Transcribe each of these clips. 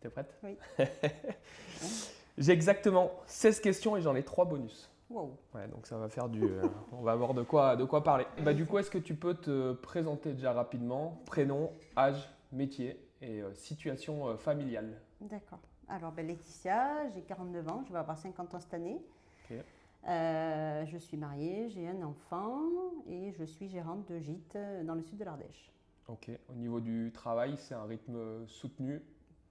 T'es prête? Oui. J'ai exactement 16 questions et j'en ai 3 bonus. Wow. Ouais, donc ça va faire on va avoir de quoi parler. Bah, du coup, est-ce que tu peux te présenter déjà rapidement, prénom, âge, métier et situation familiale? D'accord. Alors, Laetitia, j'ai 49 ans, je vais avoir 50 ans cette année. Ok. Je suis mariée, j'ai un enfant et je suis gérante de gîte dans le sud de l'Ardèche. Ok. Au niveau du travail, c'est un rythme soutenu.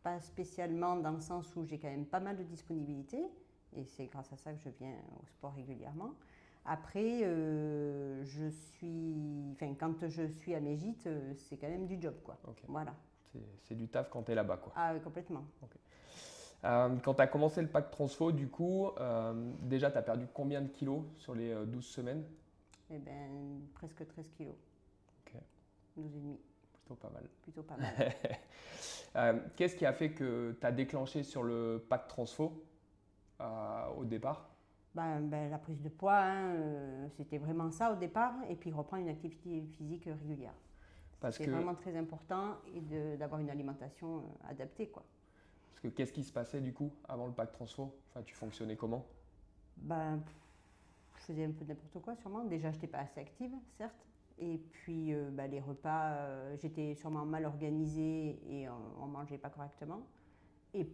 Pas spécialement dans le sens où j'ai quand même pas mal de disponibilité et c'est grâce à ça que je viens au sport régulièrement. Après, quand je suis à mes gîtes, c'est quand même du job, quoi. Ok. Voilà. C'est du taf quand tu es là-bas, quoi. Ah, oui, complètement. Ok. Quand tu as commencé le pack transfo, du coup, déjà, tu as perdu combien de kilos sur les 12 semaines? Eh bien, presque 13 kilos, Ok, 12,5. plutôt pas mal. Plutôt pas mal. Qu'est-ce qui a fait que tu as déclenché sur le pack transfo au départ? La prise de poids, hein, c'était vraiment ça au départ, et puis reprendre une activité physique régulière. Parce C'est que, vraiment très important et d'avoir une alimentation adaptée, quoi. parce que qu'est-ce qui se passait du coup avant le pack transfo? Enfin, tu fonctionnais comment? Ben, je faisais un peu n'importe quoi sûrement. Déjà, je n'étais pas assez active, certes. Et puis, les repas, j'étais sûrement mal organisée et on ne mangeait pas correctement. Et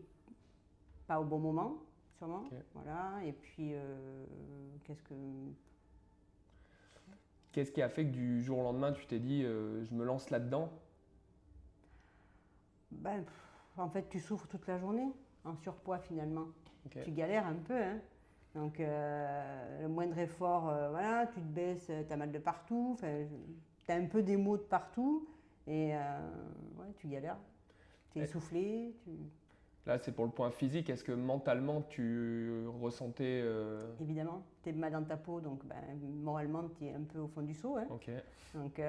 pas au bon moment, sûrement. Ok. Voilà. Et puis, Qu'est-ce qui a fait que du jour au lendemain, tu t'es dit, je me lance là-dedans? En fait, tu souffres toute la journée en surpoids finalement. Ok. Tu galères un peu, hein. Donc, le moindre effort, voilà, tu te baisses, tu as mal de partout, tu as un peu des maux de partout et ouais, tu galères. Tu es Et essoufflé. là, c'est pour le point physique. Est-ce que mentalement, tu ressentais. Évidemment, tu es mal dans ta peau, donc moralement, tu es un peu au fond du seau, hein. Ok. Donc,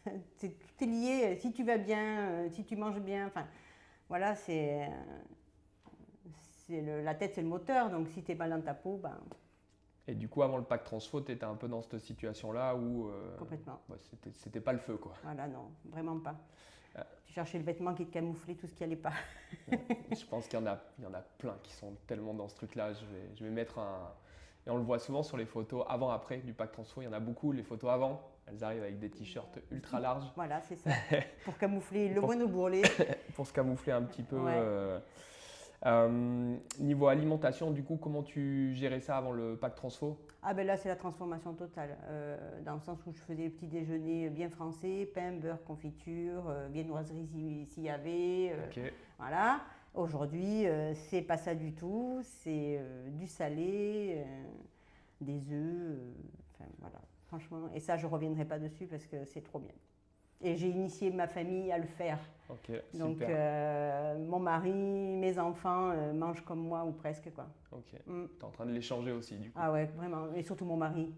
tout est lié. Si tu vas bien, si tu manges bien, enfin, voilà, la tête, c'est le moteur. Donc, si tu es mal dans ta peau, Et du coup, avant le pack transfo, tu étais un peu dans cette situation-là où complètement. bah, c'était pas le feu, quoi. Voilà, non, vraiment pas. Euh, Tu cherchais le vêtement qui te camouflait tout ce qui allait pas. Je pense il y en a plein qui sont tellement dans ce truc-là. Je vais mettre un. Et on le voit souvent sur les photos avant-après du pack transfo. Il y en a beaucoup. Les photos avant, elles arrivent avec des t-shirts ultra larges Voilà, c'est ça. Pour camoufler le Pour- moindre bourrelet. pour se camoufler un petit peu. Ouais. Niveau alimentation, du coup, comment tu gérais ça avant le pack transfo? Ah ben là, c'est la transformation totale. Dans le sens où je faisais des petits déjeuners bien français, pain, beurre, confiture, viennoiserie s'il y avait. Ok. Voilà. Aujourd'hui, c'est pas ça du tout. C'est du salé, des œufs. Enfin, voilà. Franchement, et ça, je reviendrai pas dessus parce que c'est trop bien. Et j'ai initié ma famille à le faire. Ok, Donc, super. mon mari, mes enfants mangent comme moi ou presque, quoi. Ok. Mm. Tu es en train de les changer aussi, du coup. Ah ouais, vraiment. Et surtout mon mari.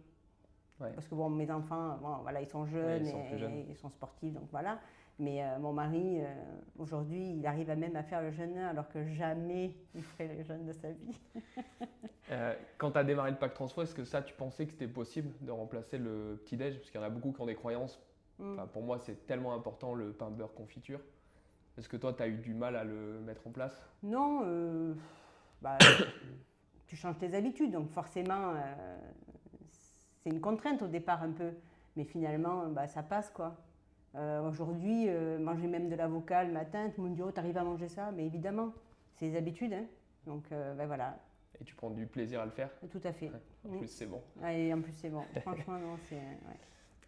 Ouais. Parce que bon, mes enfants, bon, voilà, ils sont jeunes ils sont plus jeunes. et ils sont sportifs, donc voilà. Mais mon mari, aujourd'hui, il arrive même à faire le jeûne alors que jamais il ferait le jeûne de sa vie. Quand tu as démarré le pack transfo, est-ce que ça, tu pensais que c'était possible de remplacer le petit-déj? Parce qu'il y en a beaucoup qui ont des croyances. Mm. Enfin, pour moi, c'est tellement important le pain beurre confiture. Est-ce que toi, tu as eu du mal à le mettre en place? Non, bah, tu changes tes habitudes, donc forcément, c'est une contrainte au départ un peu. Mais finalement, ça passe, quoi. Aujourd'hui, manger même de l'avocat le matin, tout le monde dit oh, t'arrives à manger ça? Mais évidemment, c'est les habitudes, hein. Donc voilà, Et tu prends du plaisir à le faire? tout à fait. Ouais. En plus, c'est bon. Et en plus, c'est bon. Franchement, non, c'est. Ouais.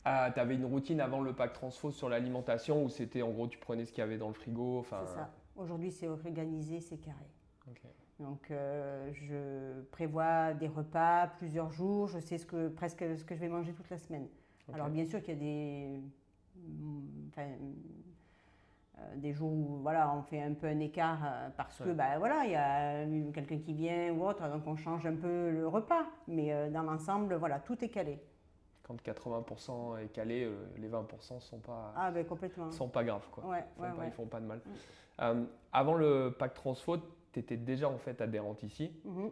Ah, tu avais une routine avant le pack transfo sur l'alimentation où c'était en gros, tu prenais ce qu'il y avait dans le frigo. Enfin, C'est ça. Aujourd'hui, c'est organisé, c'est carré. ok. Donc, je prévois des repas plusieurs jours. Je sais presque ce que je vais manger toute la semaine. Ok. Alors, bien sûr qu'il y a des jours où voilà, on fait un peu un écart parce que Ouais. voilà, il y a quelqu'un qui vient ou autre, donc on change un peu le repas. Mais dans l'ensemble, voilà, tout est calé. Quand 80% est calé, les 20% Ah ben complètement. sont pas graves, quoi. Ouais, Ils font pas de mal. Mm. Avant le pack transfo, tu étais déjà en fait adhérente ici. Mhm.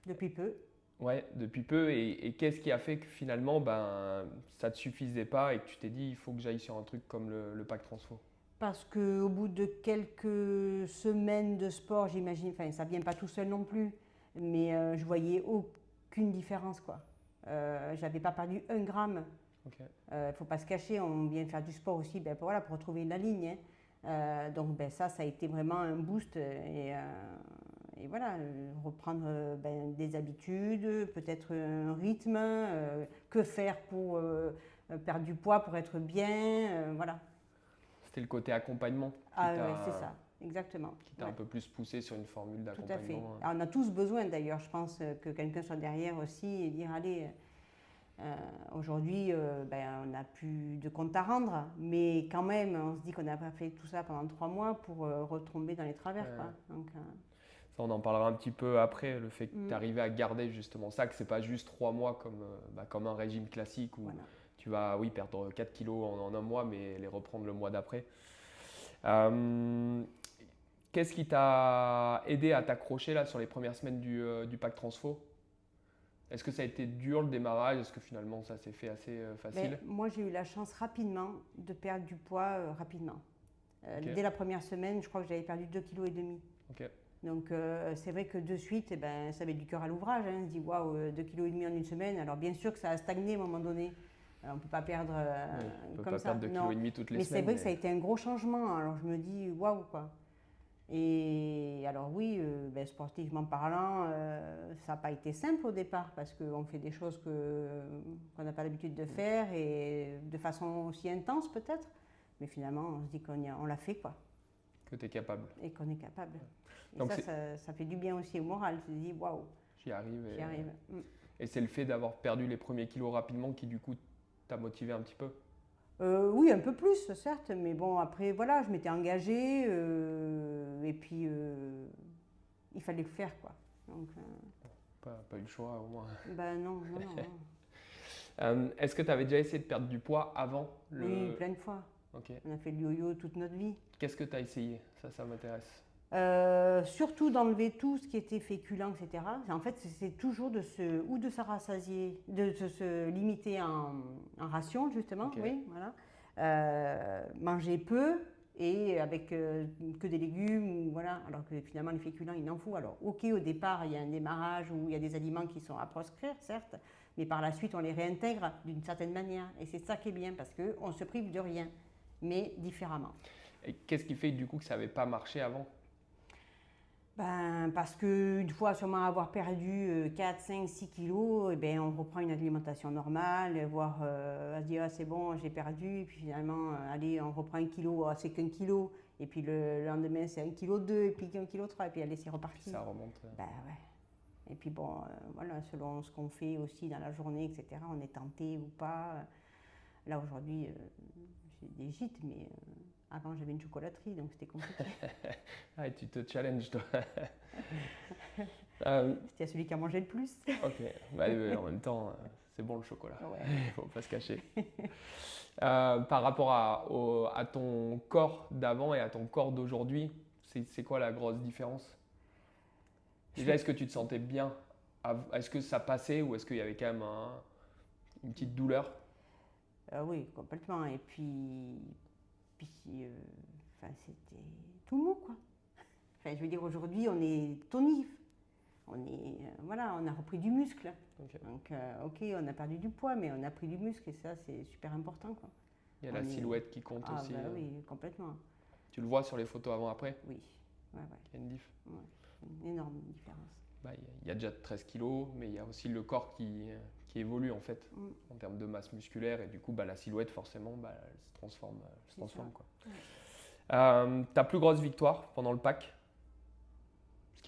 Depuis peu. Ouais, depuis peu. Et qu'est-ce qui a fait que finalement, ça ne te suffisait pas et que tu t'es dit, il faut que j'aille sur un truc comme le pack transfo? Parce qu'au bout de quelques semaines de sport, j'imagine, enfin ça ne vient pas tout seul non plus, mais je voyais aucune différence, quoi. J'avais pas perdu 1 gramme. Ok. Il ne faut pas se cacher, on vient faire du sport aussi voilà, pour retrouver la ligne, hein. Donc ça a été vraiment un boost. Et voilà, reprendre des habitudes, peut-être un rythme, que faire pour perdre du poids, pour être bien, voilà. C'était le côté accompagnement Ah ouais, c'est ça, exactement. qui t'a Ouais, un peu plus poussé sur une formule tout à fait. d'accompagnement. Alors, on a tous besoin d'ailleurs, je pense, que quelqu'un soit derrière aussi et dire, allez, aujourd'hui, on n'a plus de compte à rendre, mais quand même, on se dit qu'on n'a pas fait tout ça pendant 3 mois pour retomber dans les travers, Ouais. quoi. Donc, Ça, on en parlera un petit peu après, le fait que Mm. tu arrives à garder justement ça, que c'est pas juste 3 mois comme un régime classique où voilà. tu vas oui, perdre 4 kilos en un mois, mais les reprendre le mois d'après. Euh, Qu'est-ce qui t'a aidé à t'accrocher là sur les premières semaines du pack Transfo? Est-ce que ça a été dur le démarrage? Est-ce que finalement ça s'est fait assez facile? Moi, j'ai eu la chance rapidement de perdre du poids rapidement. Ok. Dès la première semaine, je crois que j'avais perdu 2,5 kg. Ok. Donc c'est vrai que de suite, ça met du cœur à l'ouvrage, hein. On se dit waouh, 2,5 kg en une semaine. Alors bien sûr que ça a stagné à un moment donné. On ne peut pas perdre Oui, on peut comme pas ça. perdre 2,5 kg toutes les Mais c'est semaines. vrai que ça a été un gros changement. Alors je me dis waouh quoi. Et alors oui, sportivement parlant, ça n'a pas été simple au départ parce qu'on fait des choses qu'on n'a pas l'habitude de faire et de façon aussi intense peut-être. Mais finalement, on se dit on l'a fait quoi. Que tu es capable. Et qu'on est capable. Et Donc ça fait du bien aussi au moral. Tu te dis waouh, J'y arrive. j'y arrive. Et c'est le fait d'avoir perdu les premiers kilos rapidement qui du coup t'a motivé un petit peu. Oui, un peu plus, certes, mais bon, après, voilà, je m'étais engagée et puis il fallait le faire, quoi. Donc, Pas eu le choix au moins. non, non, non. Est-ce que tu avais déjà essayé de perdre du poids avant Oui, plein de fois. Ok. On a fait le yo-yo toute notre vie. Qu'est-ce que tu as essayé? Ça m'intéresse. Surtout d'enlever tout ce qui était féculent, etc. En fait, c'est toujours de se rassasier, de se limiter en ration, justement, Ok. oui, voilà. Manger peu et avec que des légumes, ou voilà, alors que finalement les féculents, il en faut. Alors, ok, au départ, il y a un démarrage où il y a des aliments qui sont à proscrire, certes, mais par la suite, on les réintègre d'une certaine manière. Et c'est ça qui est bien, parce qu'on se prive de rien, mais différemment. Et qu'est-ce qui fait du coup que ça n'avait pas marché avant? Parce qu'une fois sûrement avoir perdu 4, 5, 6 kilos, on reprend une alimentation normale, voire à se dire ah, c'est bon, j'ai perdu, et puis finalement, allez, on reprend 1 kilo, ah, c'est qu'1 kilo, et puis le lendemain c'est 1,2 kg, et puis 1,3 kg, et puis allez, c'est reparti. Puis ça remonte. Ouais. Et puis bon, voilà, selon ce qu'on fait aussi dans la journée, etc., on est tenté ou pas. Là aujourd'hui, j'ai des gîtes, mais avant j'avais une chocolaterie, donc c'était compliqué. Ah, et tu te challenges toi. C'était celui qui a mangé le plus. Ok, en même temps, c'est bon le chocolat, Ouais. il faut pas se cacher. Par rapport à ton corps d'avant et à ton corps d'aujourd'hui, c'est quoi la grosse différence? Déjà, est-ce que tu te sentais bien? Est-ce que ça passait ou est-ce qu'il y avait quand même une petite douleur? Oui, complètement. Et c'était tout mou, quoi. Enfin, je veux dire, aujourd'hui, on est tonif. Voilà, on a repris du muscle. Ok. Donc, ok, on a perdu du poids, mais on a pris du muscle et ça, c'est super important, quoi. Il y a la silhouette qui compte aussi. Oui, complètement. Tu le vois sur les photos avant-après? Oui, ouais. Il y a une diff. Ouais, une énorme différence. Il y a déjà 13 kilos, mais il y a aussi le corps qui évolue en fait, en termes de masse musculaire, et du coup, la silhouette, forcément, elle se transforme. Quoi. Ouais. Ta plus grosse victoire pendant le pack?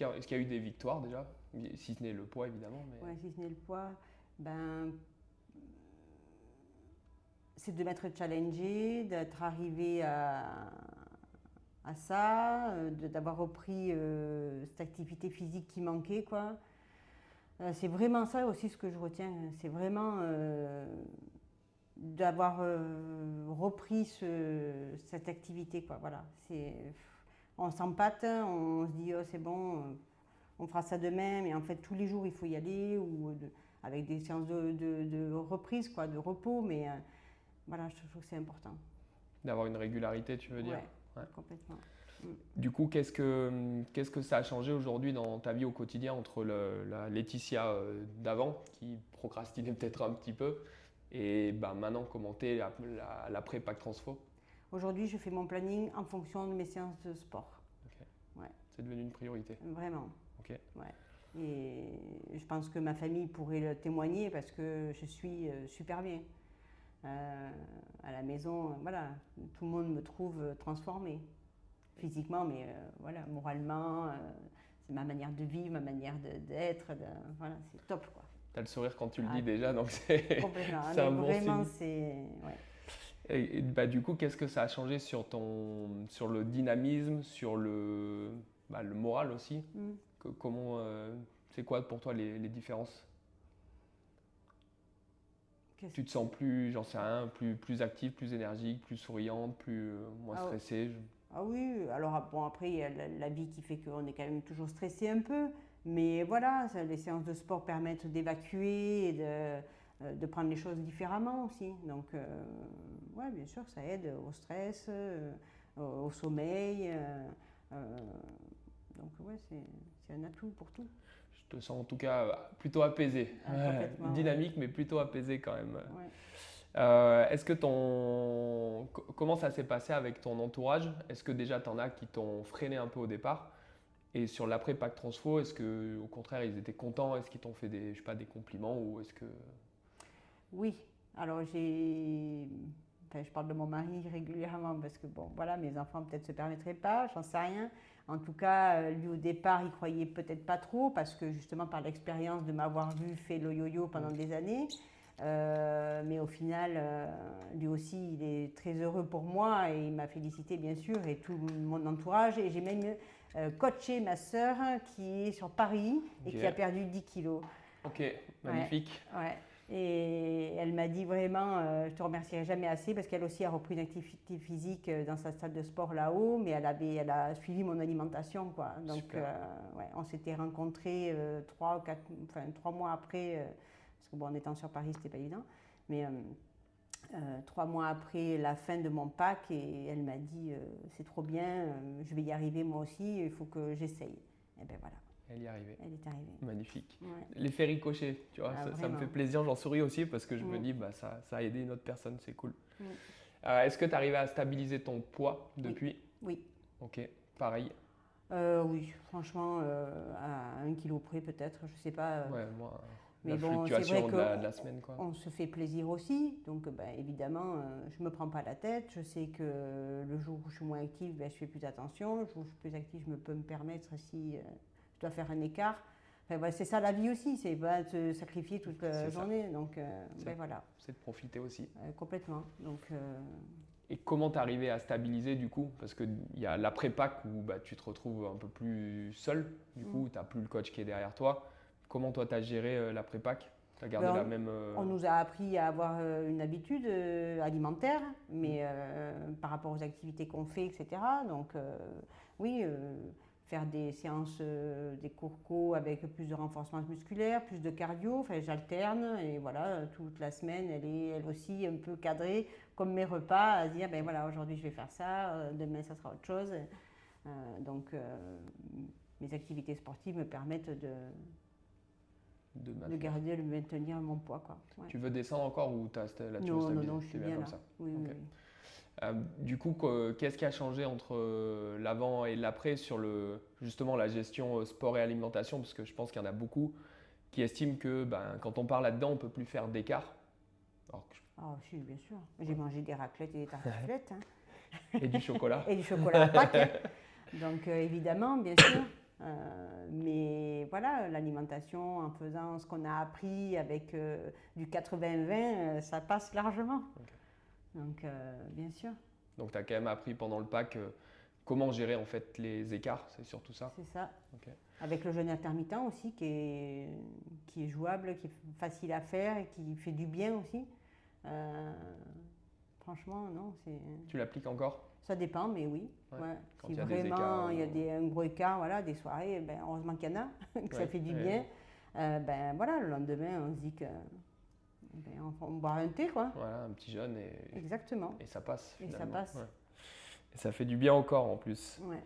Est-ce qu'il y a eu des victoires déjà? Si ce n'est le poids, évidemment. Mais... Ouais, si ce n'est le poids, c'est de m'être challengé, d'être arrivé à ça, d'avoir repris cette activité physique qui manquait, quoi. C'est vraiment ça aussi ce que je retiens. C'est vraiment d'avoir repris cette activité, quoi. Voilà. On s'empâte, on se dit oh, c'est bon, on fera ça demain, mais en fait tous les jours il faut y aller, avec des séances de reprise, quoi, de repos, mais voilà, je trouve que c'est important. D'avoir une régularité, tu veux dire? Ouais. Complètement. Du coup, qu'est-ce que ça a changé aujourd'hui dans ta vie au quotidien entre la Laetitia d'avant, qui procrastinait peut-être un petit peu, et bah, maintenant, comment t'es l'après-Pack Transfo? Aujourd'hui, je fais mon planning en fonction de mes séances de sport. Ok. Ouais. C'est devenu une priorité. Vraiment. Ok. Ouais. Et je pense que ma famille pourrait le témoigner parce que je suis super bien. À la maison, voilà, tout le monde me trouve transformée. Physiquement, mais voilà, moralement, c'est ma manière de vivre, ma manière d'être. Voilà, c'est top, quoi. T'as le sourire quand tu le Ah, dis déjà, donc c'est complètement. c'est Mais un bon vraiment, signe. c'est. Ouais. Bah, du coup, qu'est-ce que ça a changé sur le dynamisme, sur le moral aussi? Mm. Comment, c'est quoi pour toi les différences? Qu'est-ce- Tu te sens plus, j'en sais rien, plus active, plus énergique, plus souriante, moins Ah, stressée? ah oui, alors bon, après, il y a la vie qui fait qu'on est quand même toujours stressé un peu. Mais voilà, les séances de sport permettent d'évacuer et de prendre les choses différemment aussi. Donc, ouais, bien sûr, ça aide au stress, au sommeil. Donc, ouais, c'est un atout pour tout. Je te sens en tout cas plutôt apaisé. Ah, complètement, ouais. Dynamique, mais plutôt apaisé quand même. Ouais. Est-ce que comment ça s'est passé avec ton entourage? Est-ce que déjà t'en as qui t'ont freiné un peu au départ? Et sur l'après-Pack Transfo, est-ce que au contraire ils étaient contents? Est-ce qu'ils t'ont fait je sais pas, des compliments ou est-ce que... Oui, alors enfin, je parle de mon mari régulièrement parce que bon, voilà, mes enfants peut-être se permettraient pas, j'en sais rien. En tout cas, lui au départ, il croyait peut-être pas trop parce que justement par l'expérience de m'avoir vu fait le yo-yo pendant des années. Mais au final, lui aussi, il est très heureux pour moi et il m'a félicité bien sûr et tout mon entourage. Et j'ai même coaché ma sœur qui est sur Paris et Ok. qui a perdu 10 kilos. Ok, magnifique. Ouais. Et elle m'a dit vraiment, je te remercierai jamais assez parce qu'elle aussi a repris une activité physique dans sa salle de sport là-haut, mais elle a suivi mon alimentation, quoi. Donc, Super. ouais, on s'était rencontrés 3 mois après, parce que bon, en étant sur Paris, c'était pas évident, mais 3 mois après la fin de mon pack, et elle m'a dit, c'est trop bien, je vais y arriver moi aussi, il faut que j'essaye. Et ben voilà, Elle y est arrivée. elle est arrivée. Magnifique. Ouais. L'effet ricochet, tu vois, Ah, ça me vraiment. fait plaisir, j'en souris aussi parce que je me Mm. dis, bah, ça a aidé une autre personne, c'est cool. Mm. Est-ce que tu arrives à stabiliser ton poids depuis? Oui. Ok, pareil. Oui, franchement, à 1 kilo près peut-être, je sais pas. Ouais, moi, Mais la bon, c'est vrai fluctuation de qu'on de la semaine, quoi. on se fait plaisir aussi. Donc, ben, évidemment, je me prends pas la tête. Je sais que le jour où je suis moins active, ben, je fais plus attention. Le jour où je suis plus active, je peux me permettre si je dois faire un écart. Enfin, voilà, c'est ça la vie aussi, c'est pas te sacrifier toute la C'est ça. journée. Donc, C'est- ben, voilà, C'est de profiter aussi. complètement. Donc, Et comment t'arriver à stabiliser du coup? Parce qu'il y a l'après-pack où bah, tu te retrouves un peu plus seul, du coup, tu n'as plus le coach qui est derrière toi. Comment toi tu as géré l'après-pack? Tu as gardé ben, la même. on nous a appris à avoir une habitude alimentaire, mais par rapport aux activités qu'on fait, etc. Donc, oui, faire des séances, des cours co avec plus de renforcement musculaire, plus de cardio. Enfin, j'alterne et voilà, toute la semaine, elle est elle aussi un peu cadrée, comme mes repas, à se dire, ben voilà, aujourd'hui je vais faire ça, demain ça sera autre chose. Donc, mes activités sportives me permettent de maintenir. garder, de maintenir mon poids, quoi. Ouais. Tu veux descendre encore ou là tu veux Non, stabiliser? je suis T'es bien comme là. ça. Oui, Ok. oui, oui. Du coup, qu'est-ce qui a changé entre l'avant et l'après sur justement la gestion sport et alimentation? Parce que je pense qu'il y en a beaucoup qui estiment que ben, quand on part là-dedans, on ne peut plus faire d'écart. Alors que Ah, si, bien sûr. J'ai mangé des raclettes et des tartiflettes. Et du chocolat. Et du chocolat à Pâques. Hein. Donc, évidemment, bien sûr. Mais voilà, l'alimentation, en faisant ce qu'on a appris avec du 80-20, ça passe largement. Ok. Donc, bien sûr, Donc tu as quand même appris pendant le pack comment gérer en fait les écarts, c'est surtout ça. c'est ça. Ok. Avec le jeûne intermittent aussi, qui est jouable, qui est facile à faire et qui fait du bien aussi. Franchement, non, Tu l'appliques encore? ça dépend, mais oui. Ouais. Ouais. Quand Si il y a des vraiment écarts, il y a un gros écart, voilà, des soirées, ben, heureusement qu'il y en a, que ça Ouais, fait du ouais. bien. Ben voilà, le lendemain, on se dit que ben, on boit un thé, quoi. Voilà, un petit jeûne Exactement. et ça passe. Et ça Finalement. passe. Ouais. Et ça fait du bien au corps en plus. Ouais.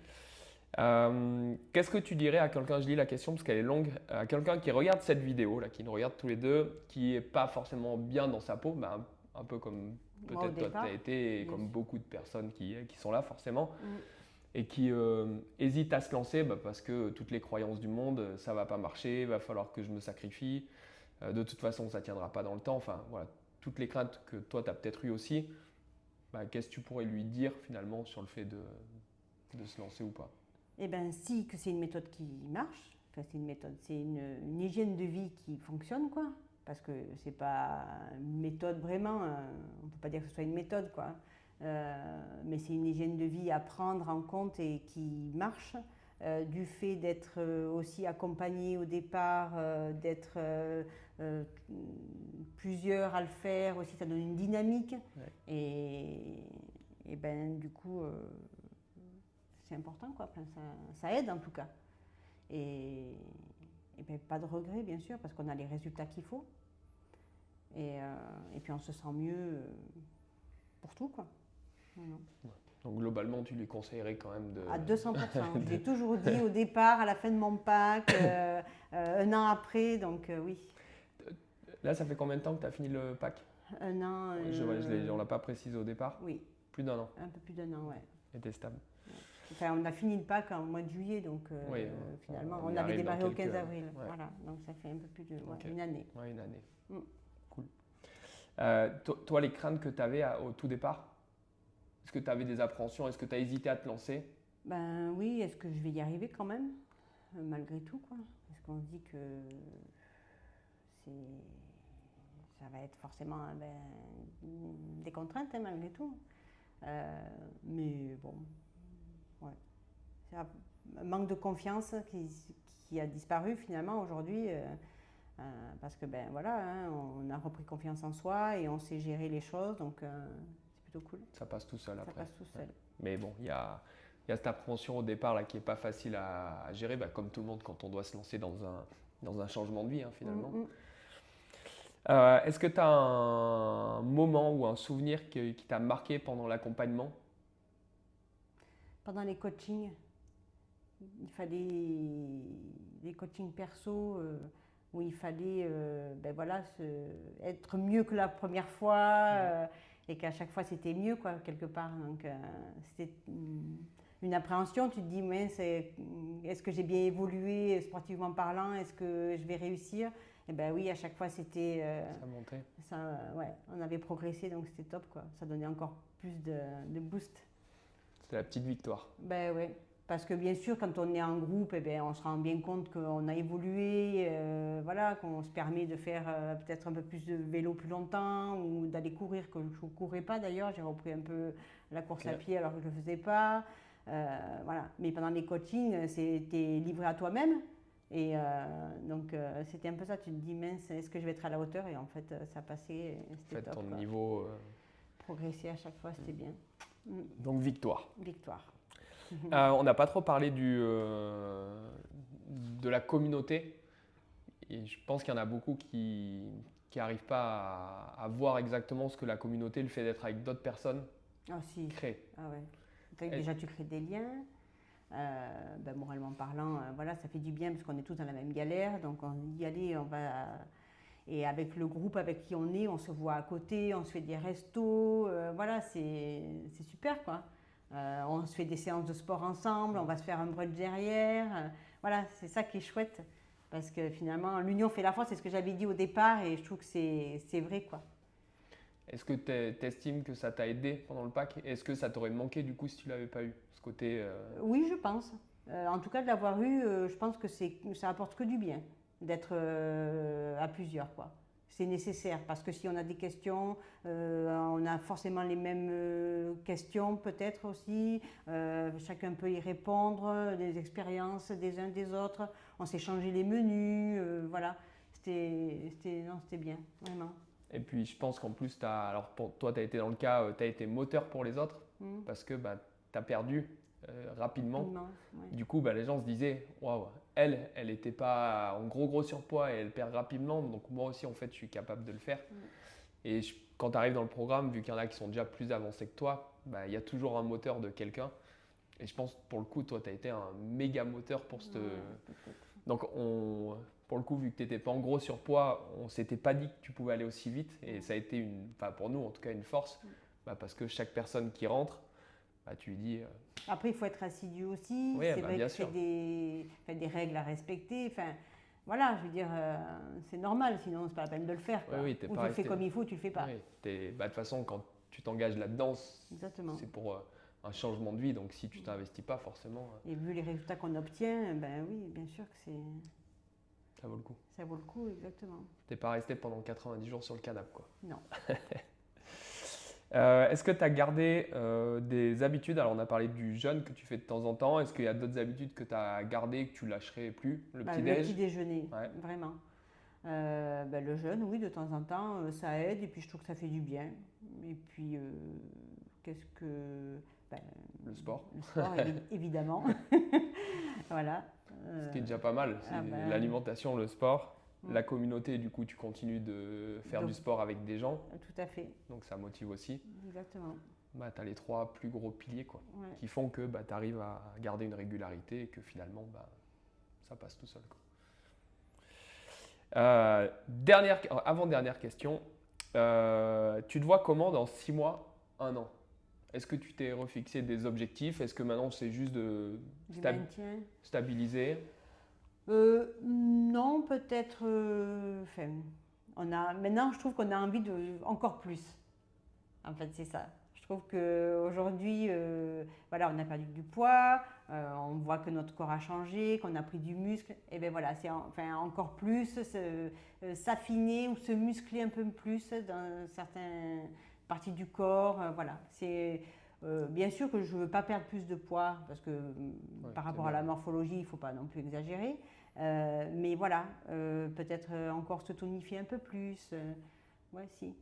Qu'est-ce que tu dirais à quelqu'un, je lis la question parce qu'elle est longue, à quelqu'un qui regarde cette vidéo, là, qui nous regarde tous les deux, qui n'est pas forcément bien dans sa peau, un peu comme Moi, au peut-être toi tu départ, as été, et bien comme sûr. beaucoup de personnes qui sont là forcément, Mm. et qui hésitent à se lancer parce que toutes les croyances du monde, ça va pas marcher, il va falloir que je me sacrifie, de toute façon ça tiendra pas dans le temps, enfin voilà, toutes les craintes que toi tu as peut-être eues aussi, qu'est-ce que tu pourrais lui dire finalement sur le fait de se lancer ou pas? Eh bien, si, que c'est une méthode qui marche, enfin, c'est une méthode, c'est une hygiène de vie qui fonctionne, quoi. Parce que c'est pas une méthode vraiment, on peut pas dire que ce soit une méthode, quoi. Mais c'est une hygiène de vie à prendre en compte et qui marche. Du fait d'être aussi accompagné au départ, d'être euh, plusieurs à le faire aussi, ça donne une dynamique. Ouais. Et ben du coup, c'est important, quoi. Enfin, ça aide en tout cas. Et, et ben, pas de regret, bien sûr, parce qu'on a les résultats qu'il faut. Et puis on se sent mieux pour tout, quoi. Voilà. Donc globalement, tu lui conseillerais quand même de... À 200%. Je l'ai toujours dit au départ, à la fin de mon pack, un an après, donc oui. Là, ça fait combien de temps que tu as fini le pack? Un an. On ne l'a pas précisé au départ. Oui, Plus d'un an. un peu plus d'un an, ouais. Et t'es stable. Enfin, on a fini le pack en mois de juillet, donc Oui, finalement, on y on avait arrive démarré dans au 15 quelques- avril. ouais. Voilà, donc ça fait un peu plus Ok. une année. Ouais, une année. Mm. Cool. Toi, les craintes que tu avais au tout départ, est-ce que tu avais des appréhensions? Est-ce que tu as hésité à te lancer? Ben oui, est-ce que je vais y arriver quand même, malgré tout, quoi? Parce qu'on se dit que ça va être forcément des contraintes, hein, malgré tout. Mais bon, ouais. C'est un manque de confiance qui a disparu finalement aujourd'hui. Parce que ben voilà, hein, on a repris confiance en soi et on sait gérer les choses, donc c'est plutôt cool. Ça passe tout seul Ça après. passe tout seul. Ouais. Mais bon, il y a cette appréhension au départ là, qui n'est pas facile à gérer, comme tout le monde quand on doit se lancer dans un changement de vie hein, finalement. Mm, mm. Est-ce que tu as un moment ou un souvenir qui t'a marqué pendant l'accompagnement? Pendant les coachings, il fallait des coachings perso où il fallait ben voilà, être mieux que la première fois et qu'à chaque fois c'était mieux, quoi, quelque part. Donc c'était une appréhension. Tu te dis, mais est-ce que j'ai bien évolué sportivement parlant? Est-ce que je vais réussir? Et ben oui, à chaque fois c'était Ça montait. ouais, on avait progressé, donc c'était top, quoi. Ça donnait encore plus de boost. C'est la petite victoire. Ben oui, parce que bien sûr, quand on est en groupe, eh ben, on se rend bien compte qu'on a évolué, voilà, qu'on se permet de faire peut-être un peu plus de vélo plus longtemps ou d'aller courir, que je ne courais pas d'ailleurs. J'ai repris un peu la course à pied alors que je ne le faisais pas. Voilà. Mais pendant les coachings, c'était livré à toi-même. Et donc, c'était un peu ça. Tu te dis, mince, est-ce que je vais être à la hauteur? Et en fait, ça passait, c'était top, ton quoi. niveau. Progresser à chaque fois, c'était bien. Donc victoire. Victoire. On n'a pas trop parlé de la communauté. Et je pense qu'il y en a beaucoup qui n'arrivent pas à voir exactement ce que la communauté, le fait d'être avec d'autres personnes, Ah si. crée. Ah ouais. Déjà, tu crées des liens. Moralement parlant, voilà, ça fait du bien parce qu'on est tous dans la même galère. Donc, on y aller, on va. Et avec le groupe avec qui on est, on se voit à côté, on se fait des restos. Voilà, c'est super, quoi. On se fait des séances de sport ensemble, on va se faire un brunch derrière. Voilà, c'est ça qui est chouette. Parce que finalement, l'union fait la force, c'est ce que j'avais dit au départ et je trouve que c'est vrai, quoi. Est-ce que tu estimes que ça t'a aidé pendant le pack? Est-ce que ça t'aurait manqué du coup si tu l'avais pas eu? Ce côté. Oui, je pense. En tout cas, de l'avoir eu, je pense que ça apporte que du bien d'être à plusieurs, quoi. C'est nécessaire parce que si on a des questions, on a forcément les mêmes questions peut-être aussi. Chacun peut y répondre, des expériences des uns des autres. On s'est changé les menus, voilà. C'était bien, vraiment. Et puis je pense qu'en plus, alors toi, tu as été dans le cas, tu as été moteur pour les autres parce que tu as perdu rapidement. Ouais. Du coup, les gens se disaient, waouh, elle n'était pas en gros surpoids et elle perd rapidement. Donc moi aussi, en fait, je suis capable de le faire. Et quand tu arrives dans le programme, vu qu'il y en a qui sont déjà plus avancés que toi, bah, il y a toujours un moteur de quelqu'un. Et je pense, pour le coup, toi, tu as été un méga moteur pour cette. Ouais, peut-être. Donc, pour le coup, vu que tu n'étais pas en gros surpoids, on ne s'était pas dit que tu pouvais aller aussi vite. Et ça a été, enfin, pour nous, en tout cas, une force. Bah, parce que chaque personne qui rentre, bah, tu lui dis. Après, il faut être assidu aussi. Oui, C'est bah, vrai bien que c'est sûr. des règles à respecter. Enfin, voilà, je veux dire, c'est normal, sinon c'est pas la peine de le faire, quoi. Oui, oui, t'es Ou pas tu le fais resté. comme il faut, ou tu le fais pas. Oui, bah, de toute façon, quand tu t'engages là-dedans, Exactement. c'est pour un changement de vie. Donc, si tu t'investis pas, forcément, Et vu les résultats qu'on obtient, ben oui, bien sûr que ça vaut le coup. ça vaut le coup, exactement. T'es pas resté pendant 90 jours sur le canapé, quoi. Non. Est-ce que tu as gardé des habitudes? Alors, on a parlé du jeûne que tu fais de temps en temps. Est-ce qu'il y a d'autres habitudes que tu as gardées et que tu lâcherais plus? Le Bah, petit-déj? le petit déjeuner, Ouais. vraiment. Ben, le jeûne, oui, de temps en temps, ça aide et puis je trouve que ça fait du bien. Et puis, qu'est-ce que. Ben, Le sport. Le sport, évidemment. Voilà. Ce qui est déjà pas mal. C'est ah ben, l'alimentation, le sport. Mm. La communauté, du coup, tu continues de faire Donc, du sport avec des gens. Tout à fait, Donc, ça motive aussi. exactement. Bah, tu as les 3 plus gros piliers, quoi, Ouais. qui font que bah, tu arrives à garder une régularité et que finalement, bah, ça passe tout seul, quoi. Avant-dernière question. Tu te vois comment dans 6 mois, 1 an? Est-ce que tu t'es refixé des objectifs? Est-ce que maintenant c'est juste de Du maintien. stabiliser? Non, peut-être. Enfin, maintenant, je trouve qu'on a envie de encore plus. En fait, c'est ça. Je trouve qu'aujourd'hui, voilà, on a perdu du poids, on voit que notre corps a changé, qu'on a pris du muscle. Et bien voilà, c'est enfin, encore plus s'affiner ou se muscler un peu plus dans certaines parties du corps. Voilà, c'est bien sûr que je ne veux pas perdre plus de poids parce que par rapport à la morphologie, il ne faut pas non plus exagérer. Mais voilà, peut-être encore se tonifier un peu plus. Ouais, si.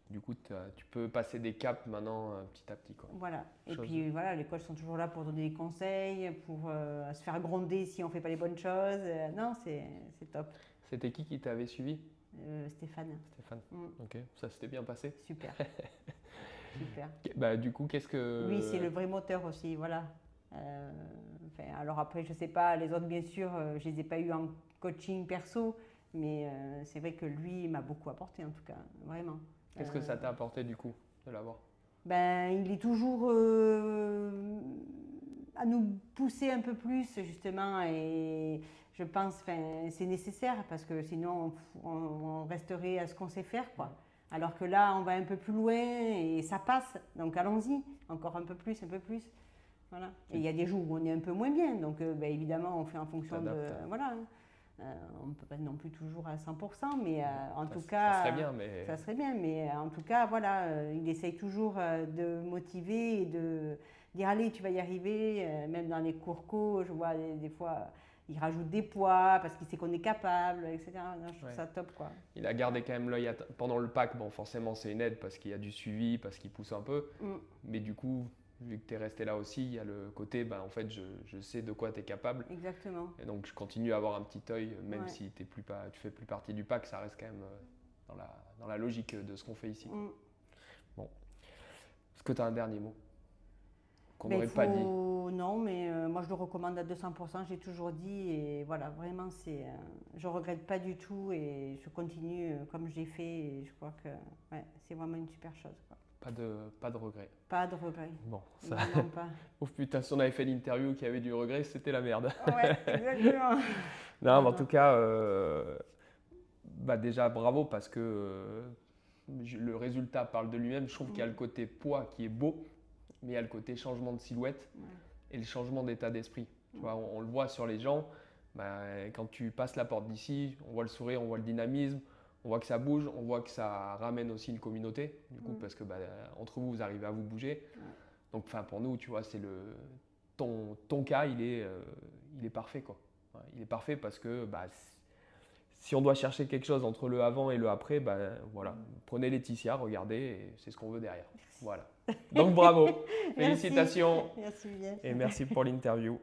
Du coup, tu peux passer des caps maintenant petit à petit, quoi. Voilà. Et puis voilà, les coachs sont toujours là pour donner des conseils, pour se faire gronder si on ne fait pas les bonnes choses. Non, c'est top. C'était qui t'avait suivi? Stéphane. Stéphane. Ok, ça s'était bien passé. Super. Super. Bah, du coup, qu'est-ce que. Lui, c'est le vrai moteur aussi, voilà. Enfin, alors après, je ne sais pas, les autres, bien sûr, je ne les ai pas eu en coaching perso, mais c'est vrai que lui, il m'a beaucoup apporté en tout cas, vraiment. Qu'est-ce que ça t'a apporté du coup de l'avoir? Ben, il est toujours à nous pousser un peu plus justement et je pense que c'est nécessaire parce que sinon on resterait à ce qu'on sait faire, quoi. Alors que là, on va un peu plus loin et ça passe, donc allons-y, encore un peu plus, un peu plus. Voilà. Et il y a des jours où on est un peu moins bien, donc ben, évidemment on fait en fonction de... Voilà. On ne peut pas non plus toujours à 100%, mais en tout cas... Ça serait bien, mais... Ça serait bien, mais en tout cas, voilà, il essaye toujours de motiver et de dire, allez, tu vas y arriver. Même dans les cours co, je vois des fois, il rajoute des poids parce qu'il sait qu'on est capable, etc. Non, je trouve ça top, quoi. Il a gardé quand même l'œil pendant le pack. Bon, forcément, c'est une aide parce qu'il y a du suivi, parce qu'il pousse un peu. Mais du coup... Vu que tu es resté là aussi, il y a le côté, en fait, je sais de quoi tu es capable. Exactement. Et donc, je continue à avoir un petit œil, même si tu fais plus partie du pack, ça reste quand même dans la logique de ce qu'on fait ici. Bon. Est-ce que tu as un dernier mot qu'on n'aurait pas dit? Non, mais moi, je le recommande à 200%, j'ai toujours dit. Et voilà, vraiment, je ne regrette pas du tout et je continue comme je l'ai fait. Et je crois que c'est vraiment une super chose, quoi. Pas de regret. Pas de regret. Bon, ça. Vraiment pas. Oh putain, si on avait fait l'interview qui avait du regret, c'était la merde. Ouais, exactement. Non, mais en tout cas, déjà bravo parce que le résultat parle de lui-même. Je trouve qu'il y a le côté poids qui est beau, mais il y a le côté changement de silhouette et le changement d'état d'esprit. Tu vois, on le voit sur les gens. Quand tu passes la porte d'ici, on voit le sourire, on voit le dynamisme. On voit que ça bouge, on voit que ça ramène aussi une communauté, du coup, parce que entre vous, vous arrivez à vous bouger. Donc, pour nous, tu vois, c'est ton cas, il est parfait, quoi. Il est parfait parce que si on doit chercher quelque chose entre le avant et le après, voilà, prenez Laetitia, regardez, et c'est ce qu'on veut derrière. Voilà. Donc bravo, félicitations. Merci bien. Et merci pour l'interview.